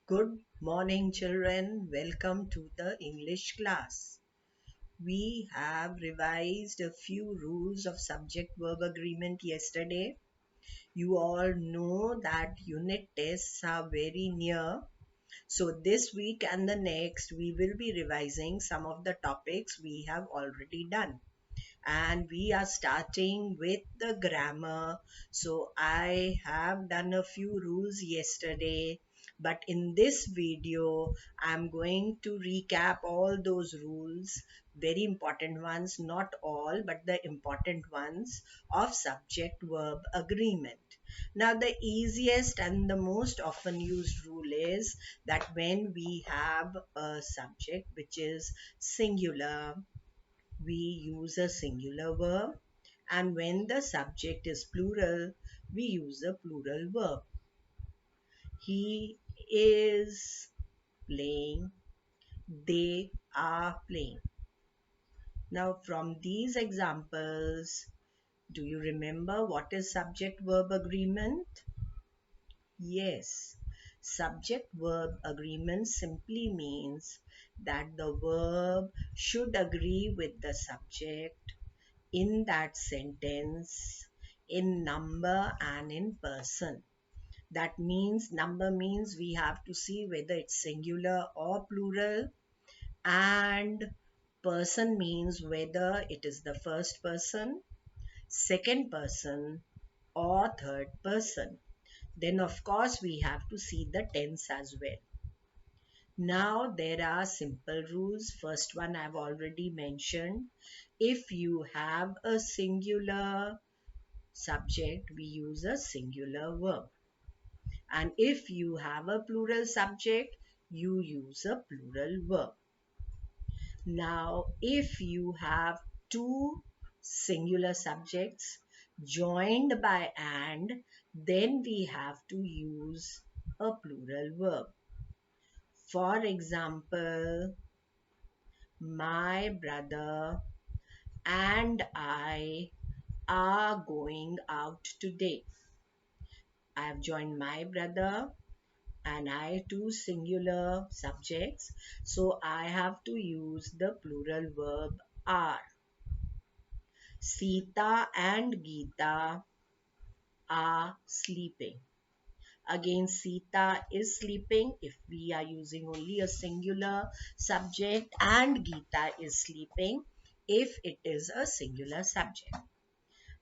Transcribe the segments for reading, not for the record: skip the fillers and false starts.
Good morning, children. Welcome to the English class. We have revised a few rules of subject-verb agreement yesterday. You all know that unit tests are very near. So this week and the next, we will be revising some of the topics we have already done. And we are starting with the grammar. So I have done a few rules yesterday, but in this video I'm going to recap all those rules, very important ones, not all but the important ones of subject verb agreement. Now the easiest and the most often used rule is that when we have a subject which is singular, we use a singular verb, and when the subject is plural, we use a plural verb. He is playing, they are playing. Now from these examples, do you remember what is subject verb agreement? Yes, subject verb agreement simply means that the verb should agree with the subject in that sentence in number and in person. That means number means we have to see whether it's singular or plural, and person means whether it is the first person, second person, or third person. Then of course we have to see the tense as well. Now there are simple rules. First one I've already mentioned. If you have a singular subject, we use a singular verb. And if you have a plural subject, you use a plural verb. Now, if you have two singular subjects joined by and, then we have to use a plural verb. For example, my brother and I are going out today. I have joined my brother and I, two singular subjects, so I have to use the plural verb are. Sita and Geeta are sleeping. Again, Sita is sleeping if we are using only a singular subject, and Geeta is sleeping if it is a singular subject.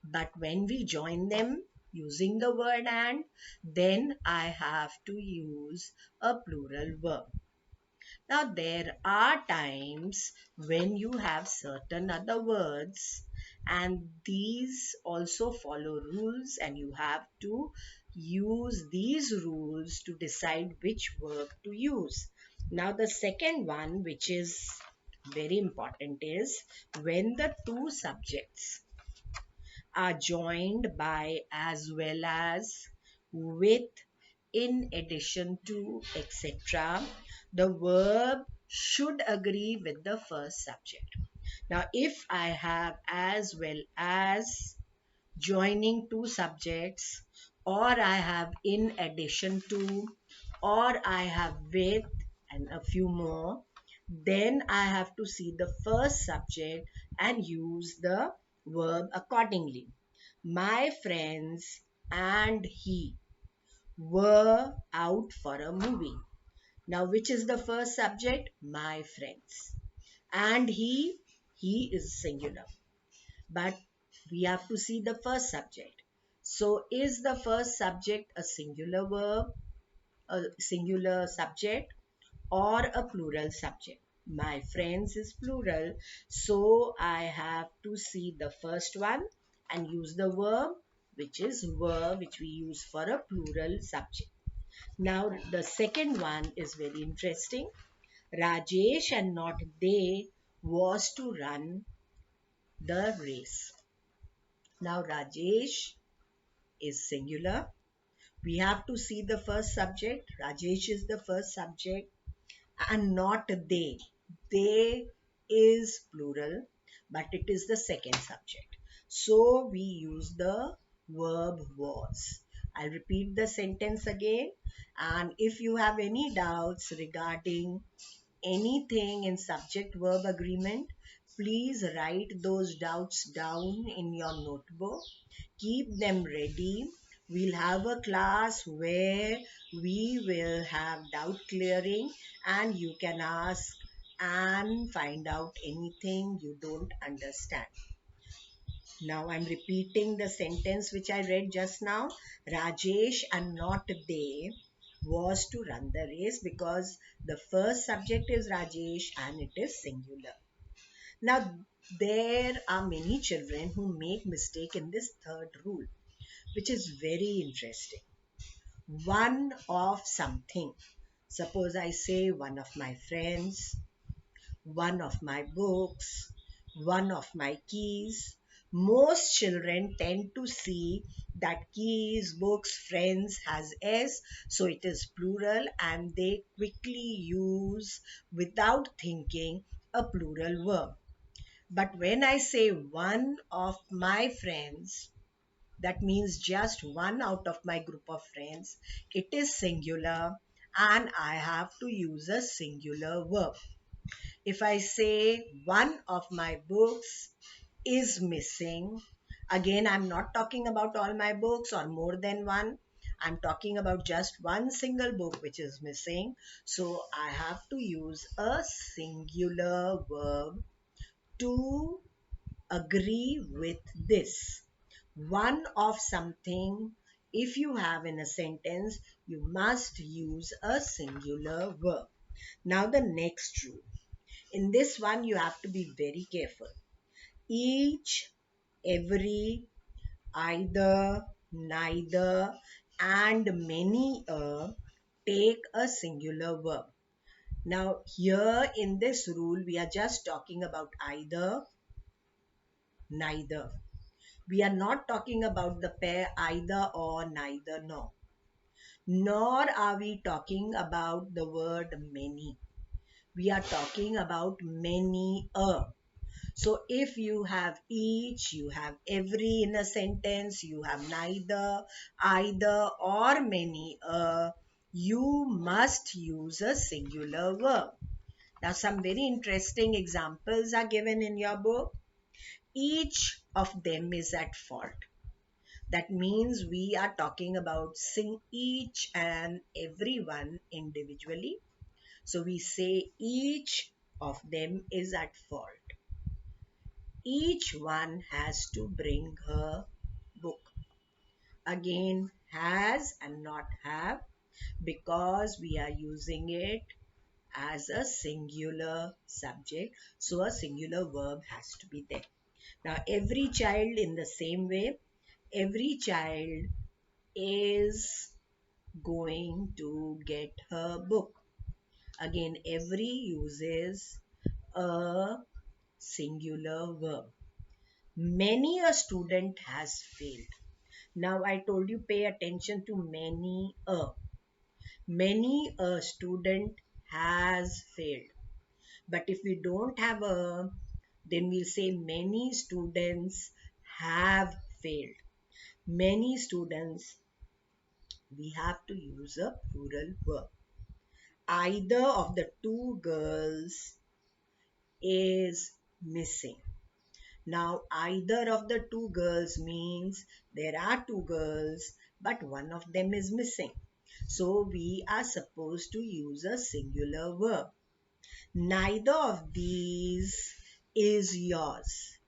But when we join them using the word and, then I have to use a plural verb. Now, there are times when you have certain other words, and these also follow rules, and you have to use these rules to decide which verb to use. Now, the second one, which is very important, is when the two subjects are joined by, as well as, with, in addition to, etc. The verb should agree with the first subject. Now, if I have as well as joining two subjects, or I have in addition to, or I have with, and a few more, then I have to see the first subject and use the verb accordingly. My friends and he were out for a movie. Now, which is the first subject? My friends. And he is singular. But we have to see the first subject. So, is the first subject a singular verb, a singular subject, or a plural subject? My friends is plural, so I have to see the first one and use the verb, which is were, which we use for a plural subject. Now the second one is very interesting. Rajesh and not they was to run the race. Now Rajesh is singular. We have to see the first subject. Rajesh is the first subject and not they. They is plural, but it is the second subject. So we use the verb was. I'll repeat the sentence again. And if you have any doubts regarding anything in subject verb agreement, please write those doubts down in your notebook. Keep them ready. We'll have a class where we will have doubt clearing and you can ask and find out anything you don't understand. Now I'm repeating the sentence which I read just now. Rajesh and not they was to run the race, because the first subject is Rajesh and it is singular. Now there are many children who make mistake in this third rule, which is very interesting. One of something. Suppose I say one of my friends, one of my books, one of my keys. Most children tend to see that keys, books, friends has S, so it is plural, and they quickly use without thinking a plural verb. But when I say one of my friends, that means just one out of my group of friends. It is singular and I have to use a singular verb. If I say one of my books is missing, again, I'm not talking about all my books or more than one. I'm talking about just one single book which is missing. So I have to use a singular verb to agree with this. One of something, if you have in a sentence, you must use a singular verb. Now, the next rule. In this one, you have to be very careful. Each, every, either, neither, and many take a singular verb. Now, here in this rule, we are just talking about either, neither. We are not talking about the pair either or neither nor. Nor are we talking about the word many. We are talking about many a. So if you have each, you have every in a sentence, you have neither, either, or many a, you must use a singular verb. Now some very interesting examples are given in your book. Each of them is at fault. That means we are talking about each and every one individually. So we say each of them is at fault. Each one has to bring her book. Again, has and not have, because we are using it as a singular subject. So a singular verb has to be there. Now, every child in the same way, every child is going to get her book. Again, every uses a singular verb. Many a student has failed. Now I told you pay attention to many a. Many a student has failed. But if we don't have a, then we'll say many students have failed. Many students, we have to use a plural verb. Either of the two girls is missing. Now, either of the two girls means there are two girls, but one of them is missing. So, we are supposed to use a singular verb. Neither of these is yours.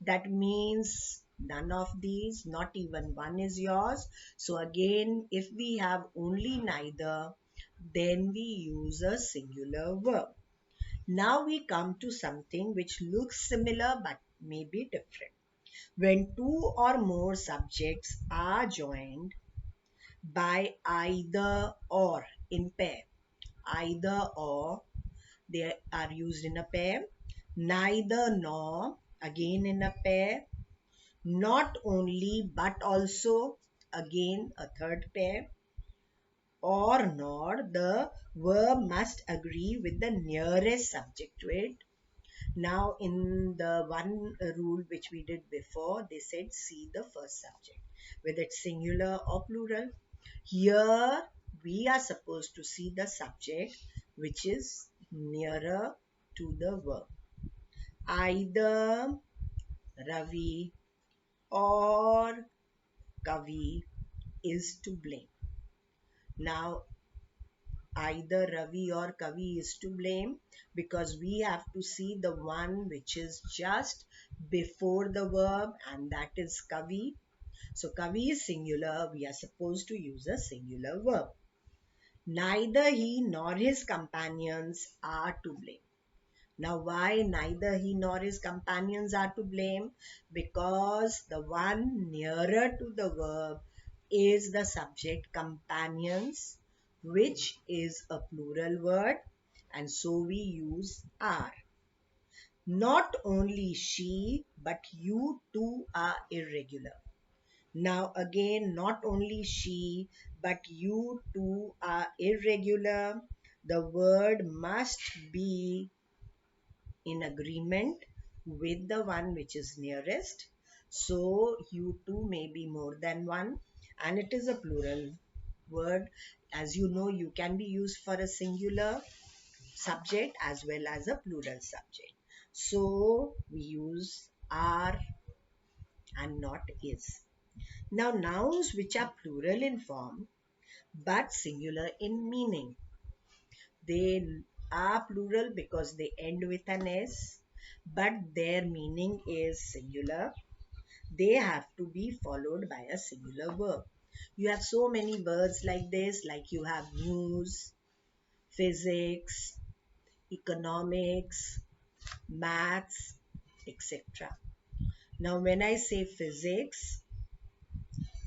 That means none of these, not even one is yours. So, again, if we have only neither, then we use a singular verb. Now we come to something which looks similar but may be different. When two or more subjects are joined by either or in pair, either or, they are used in a pair, neither nor, again in a pair, not only but also, again a third pair, or nor, the verb must agree with the nearest subject to it. Now, in the one rule which we did before, they said see the first subject. whether it's singular or plural. Here we are supposed to see the subject which is nearer to the verb. Either Ravi or Kavi is to blame. Now, either Ravi or Kavi is to blame because we have to see the one which is just before the verb, and that is Kavi. So Kavi is singular. We are supposed to use a singular verb. Neither he nor his companions are to blame. Now, why neither he nor his companions are to blame? Because the one nearer to the verb is the subject companions, which is a plural word, and so we use are. Not only she, but you too are irregular. Now, again, not only she, but you too are irregular. The word must be in agreement with the one which is nearest. So you two may be more than one, and it is a plural word. As you know, you can be used for a singular subject as well as a plural subject. So we use are and not is. Now nouns which are plural in form but singular in meaning. They are plural because they end with an S, but their meaning is singular. They have to be followed by a singular verb. You have so many words like this, like you have news, physics, economics, maths, etc. Now, when I say physics,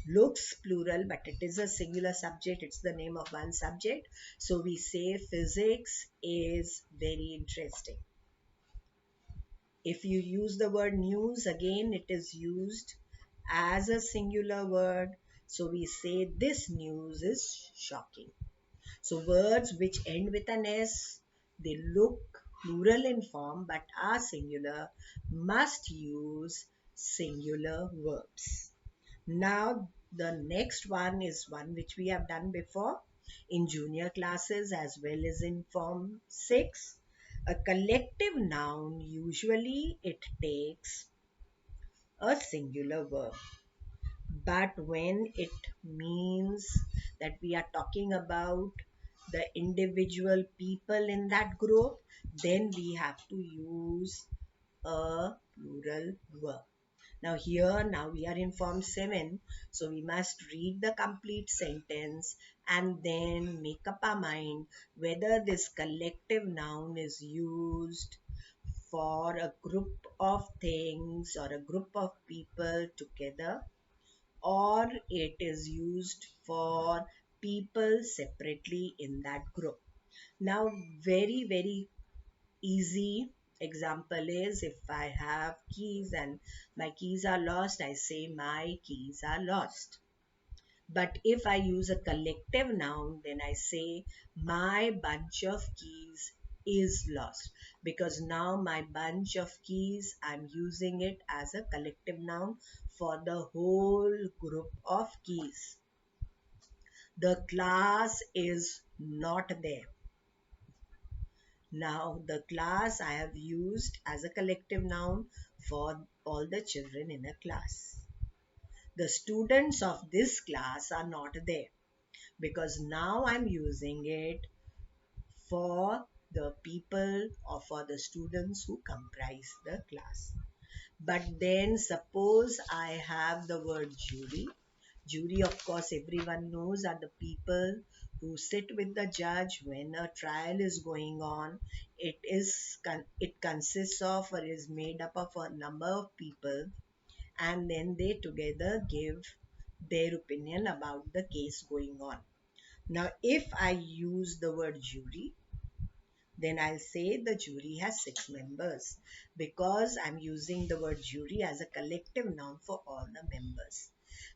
looks plural, but it is a singular subject. It's the name of one subject. So we say physics is very interesting. If you use the word news, again, it is used as a singular word. So we say this news is shocking. So words which end with an S, they look plural in form but are singular, must use singular verbs. Now, the next one is one which we have done before in junior classes as well as in Form 6. A collective noun, usually it takes a singular verb. But when it means that we are talking about the individual people in that group, then we have to use a plural verb. Now we are in Form 7, so we must read the complete sentence and then make up our mind whether this collective noun is used for a group of things or a group of people together, or it is used for people separately in that group. Now, very easy example is if I have keys and my keys are lost, I say my keys are lost. But if I use a collective noun, then I say my bunch of keys is lost, because now my bunch of keys, I'm using it as a collective noun for the whole group of keys. The class is not there. Now, the class I have used as a collective noun for all the children in a class. The students of this class are not there because now I'm using it for the people or for the students who comprise the class. But then suppose I have the word jury. Jury, of course, everyone knows are the people who sit with the judge when a trial is going on. It consists of or is made up of a number of people, and then they together give their opinion about the case going on. Now, if I use the word jury, then I'll say the jury has 6 members because I'm using the word jury as a collective noun for all the members.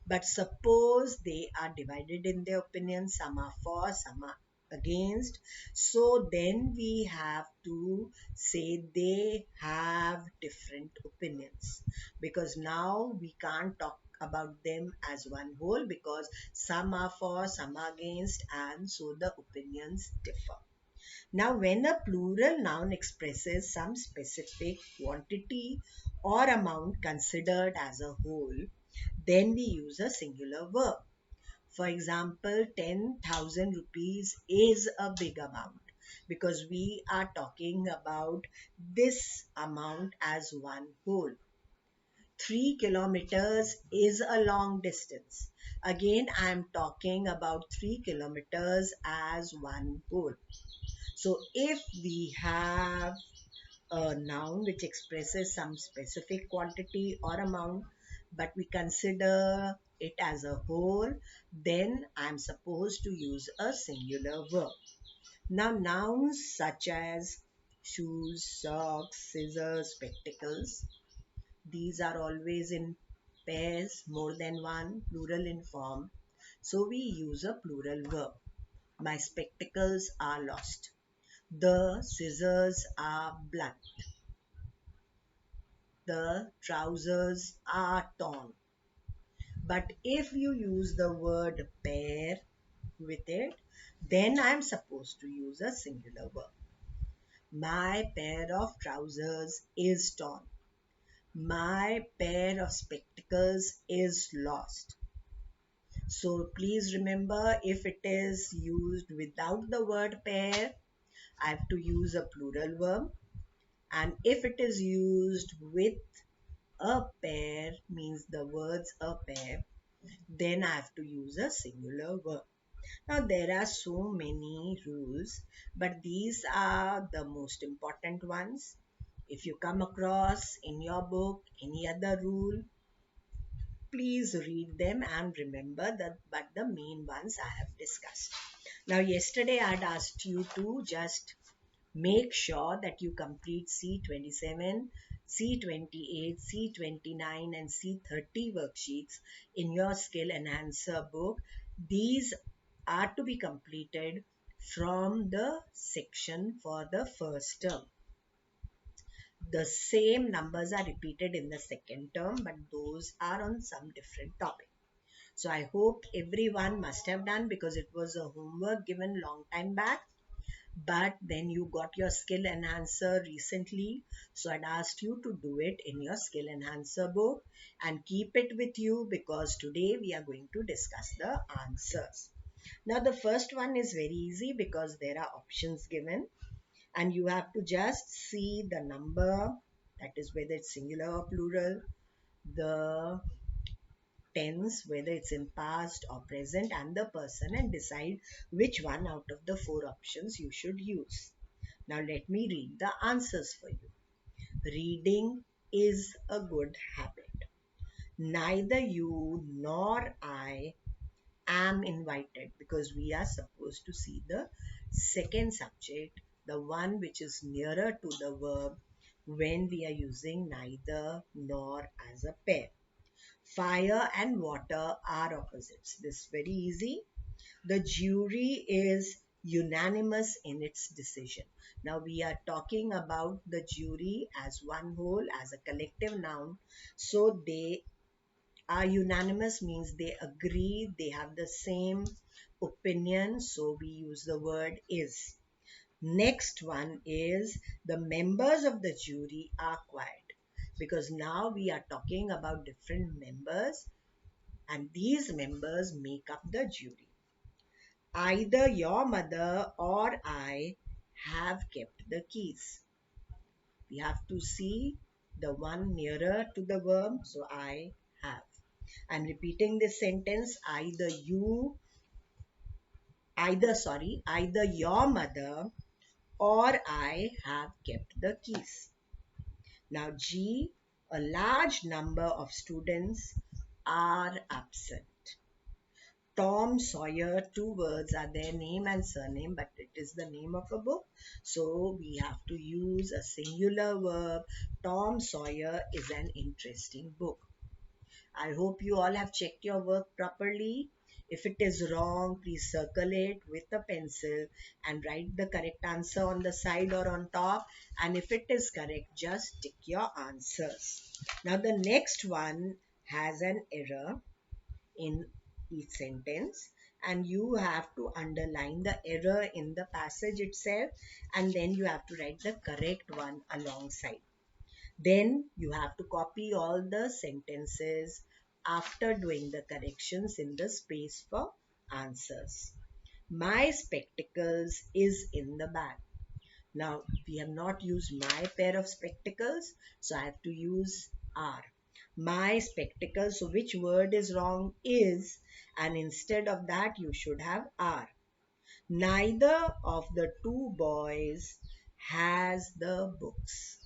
But suppose they are divided in their opinion, some are for, some are against. So then we have to say they have different opinions, because now we can't talk about them as one whole, because some are for, some are against, and so the opinions differ. Now, when a plural noun expresses some specific quantity or amount considered as a whole, then we use a singular verb. For example, 10,000 rupees is a big amount, because we are talking about this amount as one whole. 3 kilometers is a long distance. Again, I am talking about 3 kilometers as one whole. So if we have a noun which expresses some specific quantity or amount, but we consider it as a whole, then I'm supposed to use a singular verb. Now, nouns such as shoes, socks, scissors, spectacles, these are always in pairs, more than one, plural in form. So we use a plural verb. My spectacles are lost. The scissors are blunt. The trousers are torn. But if you use the word pair with it, then I'm supposed to use a singular verb. My pair of trousers is torn. My pair of spectacles is lost. So please remember, if it is used without the word pair, I have to use a plural verb. And if it is used with a pair, means the words a pair, then I have to use a singular verb. Now there are so many rules, but these are the most important ones. If you come across in your book any other rule, please read them and remember that, but the main ones I have discussed. Now yesterday I had asked you to just make sure that you complete C27, C28, C29 and C30 worksheets in your skill enhancer book. These are to be completed from the section for the first term. The same numbers are repeated in the second term, but those are on some different topic. So I hope everyone must have done, because it was a homework given long time back, but then you got your skill enhancer recently, so I'd asked you to do it in your skill enhancer book and keep it with you, because today we are going to discuss the answers. Now the first one is very easy, because there are options given and you have to just see the number, that is whether it's singular or plural, the tense, whether it's in past or present, and the person, and decide which one out of the four options you should use. Now let me read the answers for you. Reading is a good habit. Neither you nor I am invited, because we are supposed to see the second subject, the one which is nearer to the verb when we are using neither nor as a pair. Fire and water are opposites. This is very easy. The jury is unanimous in its decision. Now we are talking about the jury as one whole, as a collective noun. So they are unanimous, means they agree, they have the same opinion. So we use the word is. Next one is the members of the jury are quiet, because now we are talking about different members and these members make up the jury. Either your mother or I have kept the keys. We have to see the one nearer to the verb, so I have. I'm repeating this sentence, either your mother or I have kept the keys. Now G, a large number of students are absent. Tom Sawyer, two words are there, name and surname, but it is the name of a book. So we have to use a singular verb. Tom Sawyer is an interesting book. I hope you all have checked your work properly. If it is wrong, please circle it with a pencil and write the correct answer on the side or on top. And if it is correct, just tick your answers. Now the next one has an error in each sentence, and you have to underline the error in the passage itself, and then you have to write the correct one alongside. Then you have to copy all the sentences after doing the corrections in the space for answers. My spectacles is in the bag. Now we have not used my pair of spectacles, so I have to use are. My spectacles, so which word is wrong? Is, and instead of that you should have are. Neither of the two boys has the books.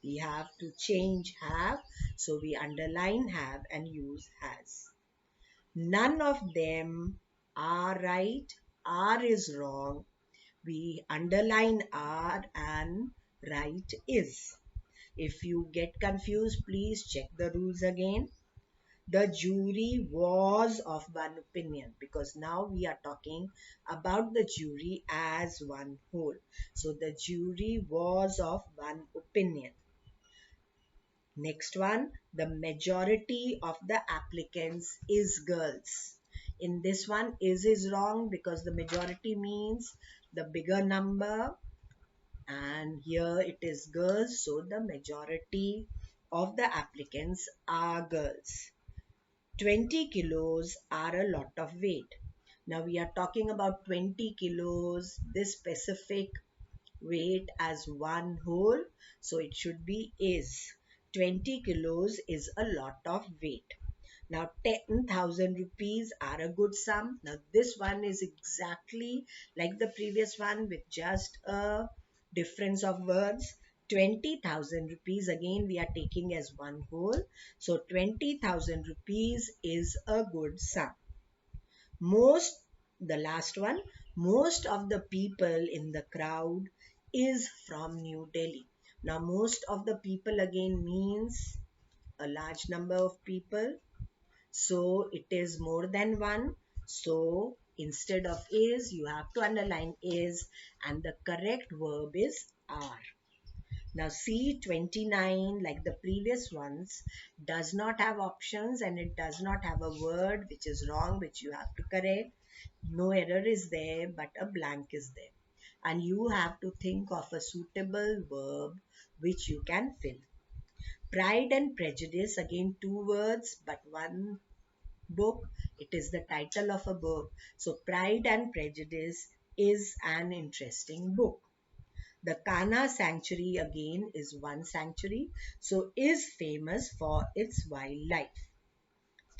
We have to change have, so we underline have and use has. None of them are right, are is wrong. We underline are and right is. If you get confused, please check the rules again. The jury was of one opinion, because now we are talking about the jury as one whole. So the jury was of one opinion. Next one, the majority of the applicants is girls. In this one, is wrong because the majority means the bigger number, and here it is girls, so the majority of the applicants are girls. 20 kilos are a lot of weight. Now we are talking about 20 kilos, this specific weight as one whole, so it should be is. 20 kilos is a lot of weight. Now 10,000 rupees are a good sum. Now this one is exactly like the previous one with just a difference of words. 20,000 rupees again we are taking as one whole. So 20,000 rupees is a good sum. Most, the last one, most of the people in the crowd is from New Delhi. Now most of the people again means a large number of people, so it is more than one. So instead of is, you have to underline is, and the correct verb is are. Now see 29, like the previous ones, does not have options and it does not have a word which is wrong, which you have to correct. No error is there, but a blank is there. And you have to think of a suitable verb which you can fill. Pride and Prejudice, again two words, but one book. It is the title of a book. So Pride and Prejudice is an interesting book. The Kana Sanctuary again is one sanctuary, so is famous for its wildlife.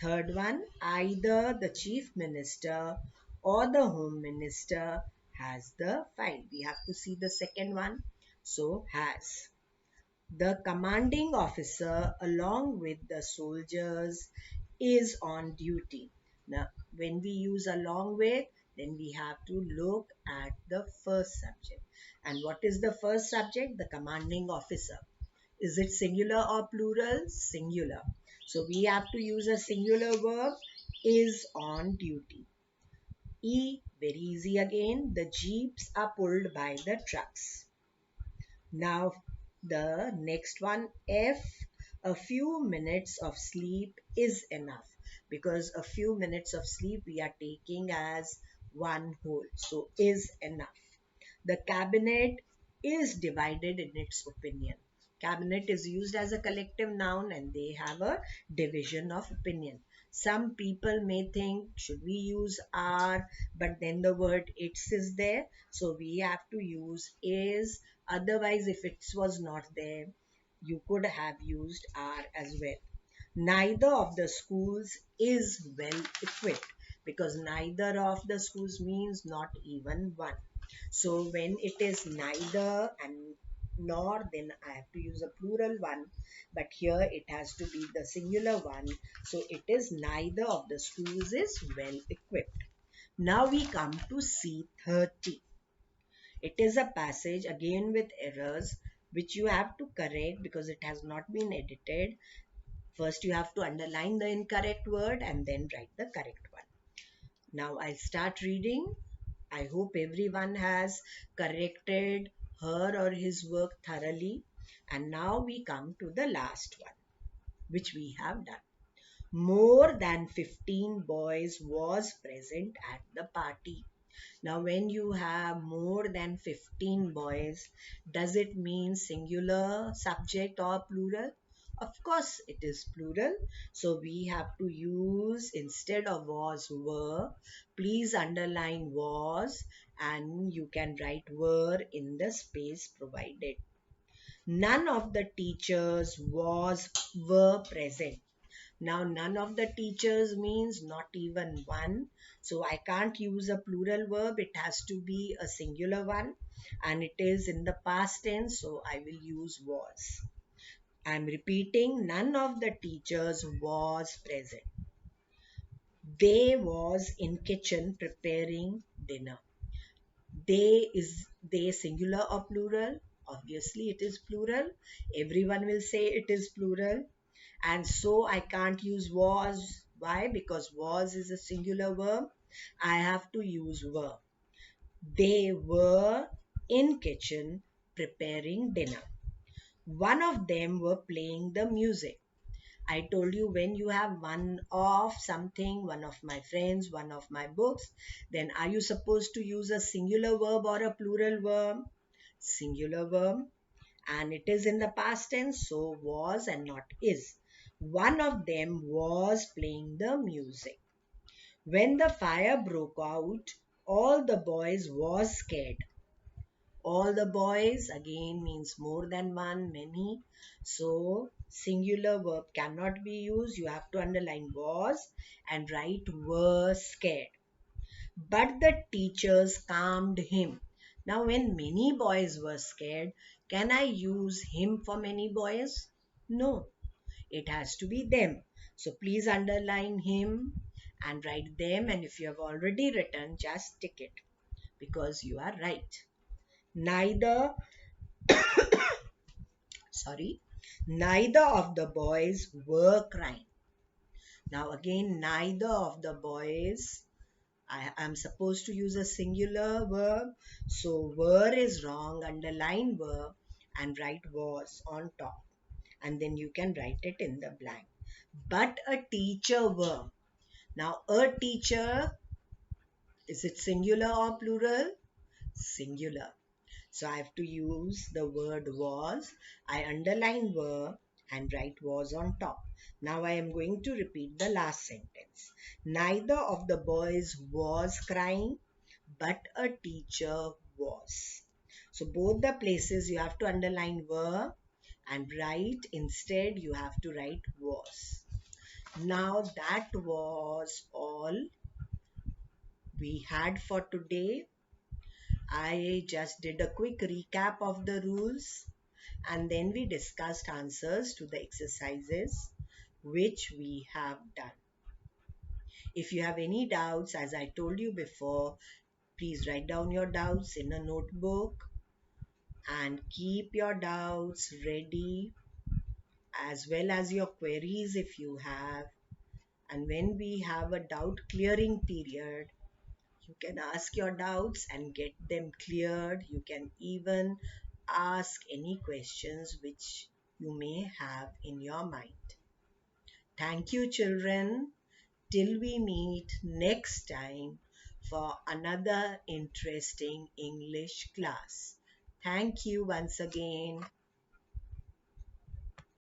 Third one, either the chief minister or the home minister has the file. We have to see the second one, so has. The commanding officer along with the soldiers is on duty. Now, when we use along with, then we have to look at the first subject. And what is the first subject? The commanding officer. Is it singular or plural? Singular. So we have to use a singular verb, is on duty. E, very easy again. The jeeps are pulled by the trucks. Now the next one, F, a few minutes of sleep is enough, because a few minutes of sleep we are taking as one whole, so is enough. The cabinet is divided in its opinion. Cabinet is used as a collective noun and they have a division of opinion. Some people may think, should we use are, but then the word its is there, so we have to use is. Otherwise, if it was not there, you could have used are as well. Neither of the schools is well equipped, because neither of the schools means not even one. So when it is neither and nor, then I have to use a plural one, but here it has to be the singular one. So it is neither of the schools is well equipped. Now we come to C30. It is a passage again with errors which you have to correct because it has not been edited. First you have to underline the incorrect word and then write the correct one. Now I'll start reading. I hope everyone has corrected her or his work thoroughly. And now we come to the last one, which we have done. More than 15 boys was present at the party. Now, when you have more than 15 boys, does it mean singular subject or plural? Of course, it is plural. So, we have to use instead of was, were. Please underline was and you can write were in the space provided. None of the teachers were present. Now, none of the teachers means not even one. So, I can't use a plural verb. It has to be a singular one. And it is in the past tense. So, I will use was. I'm repeating, none of the teachers was present. They was in kitchen preparing dinner. They singular or plural? Obviously, it is plural. Everyone will say it is plural. And so I can't use was. Why? Because was is a singular verb. I have to use were. They were in kitchen preparing dinner. One of them were playing the music. I told you, when you have one of something, one of my friends, one of my books, then are you supposed to use a singular verb or a plural verb? Singular verb. And it is in the past tense, so was and not is. One of them was playing the music. When the fire broke out, all the boys was scared. All the boys again means more than one, many. So singular verb cannot be used. You have to underline was and write were scared. But the teachers calmed him. Now, when many boys were scared, can I use him for many boys? No, it has to be them. So please underline him and write them. And if you have already written, just tick it because you are right. Neither, sorry, neither of the boys were crying. Now, again, neither of the boys. I am supposed to use a singular verb. So were is wrong. Underline verb and write was on top. And then you can write it in the blank. But a teacher were. Now a teacher, is it singular or plural? Singular. So I have to use the word was. I underline were and write was on top. Now I am going to repeat the last sentence. Neither of the boys was crying, but a teacher was. So both the places you have to underline were and write instead you have to write was. Now that was all we had for today. I just did a quick recap of the rules and then we discussed answers to the exercises which we have done. If you have any doubts, as I told you before, please write down your doubts in a notebook and keep your doubts ready as well as your queries if you have. And when we have a doubt clearing period, you can ask your doubts and get them cleared. You can even ask any questions which you may have in your mind. Thank you, children. Till we meet next time for another interesting English class. Thank you once again.